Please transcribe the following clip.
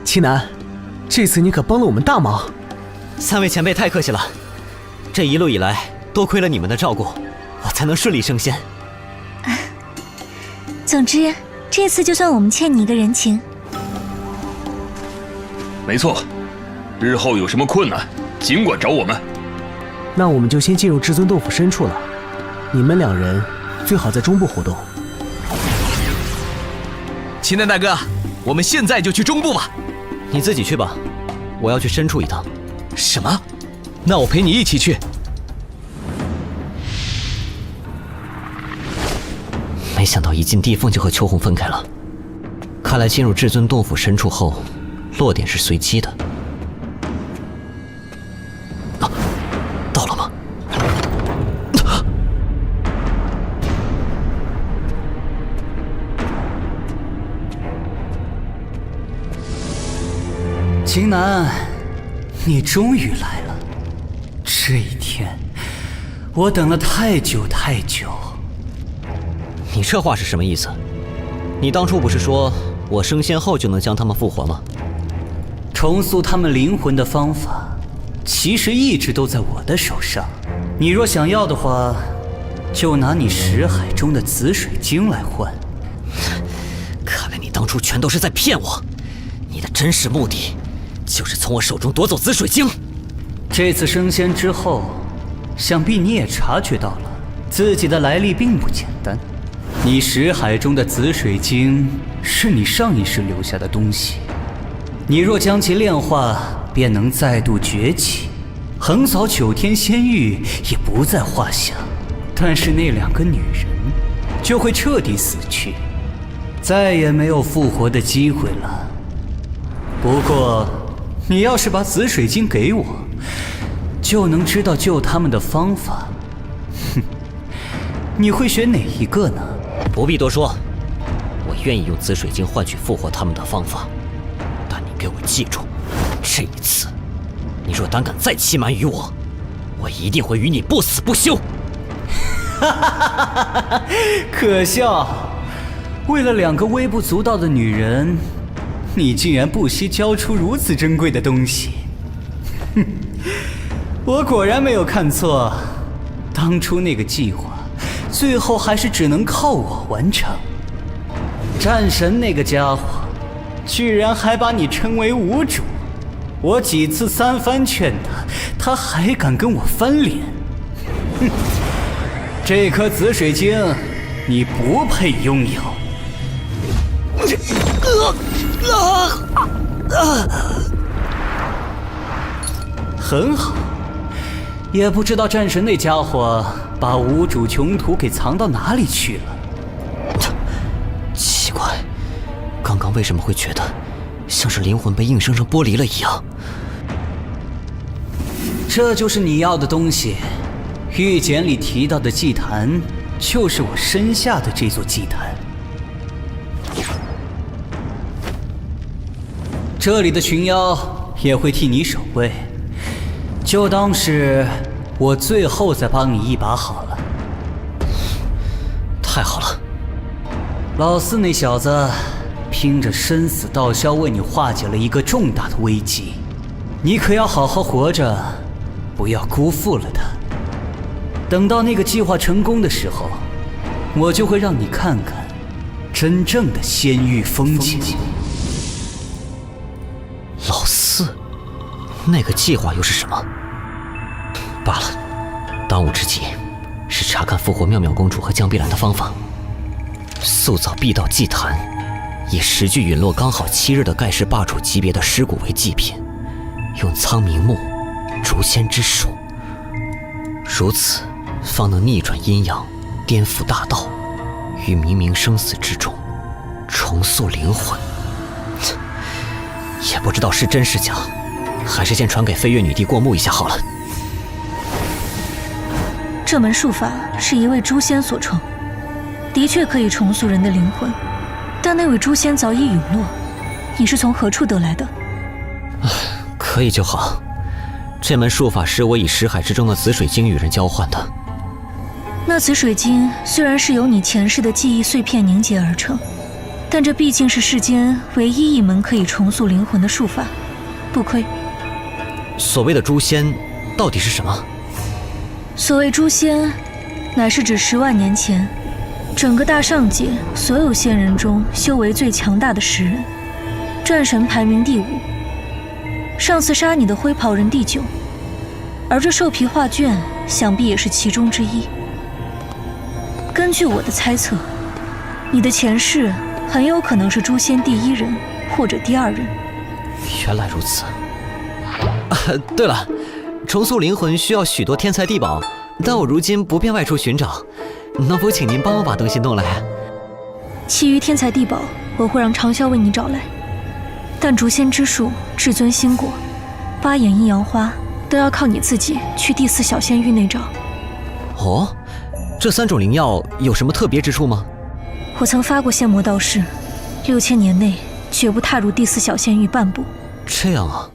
青南，这次你可帮了我们大忙。三位前辈太客气了，这一路以来多亏了你们的照顾，我才能顺利升仙。总之，这次就算我们欠你一个人情。没错，日后有什么困难，尽管找我们。那我们就先进入至尊洞府深处了，你们两人最好在中部活动。秦南大哥，我们现在就去中部吧。你自己去吧，我要去深处一趟。什么？那我陪你一起去。没想到一进地缝就和秋红分开了，看来进入至尊洞府深处后，落点是随机的。啊，到了吗？秦南，你终于来了。这一天，我等了太久太久。你这话是什么意思？你当初不是说我升仙后就能将他们复活吗？重塑他们灵魂的方法，其实一直都在我的手上。你若想要的话，就拿你识海中的紫水晶来换。看来你当初全都是在骗我，你的真实目的就是从我手中夺走紫水晶。这次升仙之后，想必你也察觉到了，自己的来历并不简单。你识海中的紫水晶是你上一世留下的东西，你若将其炼化，便能再度崛起，横扫9天仙域也不在话下。但是那2个女人就会彻底死去，再也没有复活的机会了。不过，你要是把紫水晶给我，就能知道救他们的方法。哼，你会选哪一个呢？不必多说，我愿意用紫水晶换取复活他们的方法。但你给我记住，这一次，你若胆敢再欺瞒于我，我一定会与你不死不休。哈哈哈哈哈！可笑，为了2个微不足道的女人，你竟然不惜交出如此珍贵的东西。哼，我果然没有看错，当初那个计划，最后还是只能靠我完成。战神那个家伙，居然还把你称为无主，我几次3番劝他，他还敢跟我翻脸。哼，这颗紫水晶，你不配拥有。很好，也不知道战神那家伙把无主穷途给藏到哪里去了。奇怪，刚刚为什么会觉得像是灵魂被硬生生剥离了一样？这就是你要的东西。玉简里提到的祭坛，就是我身下的这座祭坛。这里的群妖也会替你守卫，就当是我最后再帮你一把好了。太好了，老四那小子拼着生死道消为你化解了一个重大的危机，你可要好好活着，不要辜负了他。等到那个计划成功的时候，我就会让你看看真正的仙域风情。老四，那个计划又是什么？罢了，当务之急是查看复活妙妙公主和江碧兰的方法，塑造碧道祭坛，以10具陨落刚好7日的盖世霸主级别的尸骨为祭品，用苍冥木、诛仙之术，如此方能逆转阴阳，颠覆大道，于冥冥生死之中重塑灵魂。也不知道是真是假，还是先传给飞跃女帝过目一下好了。这门术法是一位诛仙所创，的确可以重塑人的灵魂，但那位诛仙早已陨落，你是从何处得来的？可以就好。这门术法是我以识海之中的紫水晶与人交换的。那紫水晶虽然是由你前世的记忆碎片凝结而成，但这毕竟是世间唯一一门可以重塑灵魂的术法，不亏。所谓的诛仙，到底是什么？所谓诛仙，乃是指10万年前，整个大上界所有仙人中修为最强大的10人，战神排名第5，上次杀你的灰袍人第9，而这兽皮画卷想必也是其中之一。根据我的猜测，你的前世很有可能是诛仙第1人或者第2人。原来如此。对了，重塑灵魂需要许多天材地宝，但我如今不便外出寻找，能否请您帮我把东西弄来？其余天材地宝我会让长啸为你找来，但诛仙之术、至尊心果、8眼阴阳花都要靠你自己去第4小仙域内找。哦，这3种灵药有什么特别之处吗？我曾发过仙魔道誓，6000年内绝不踏入第4小仙域半步。这样啊。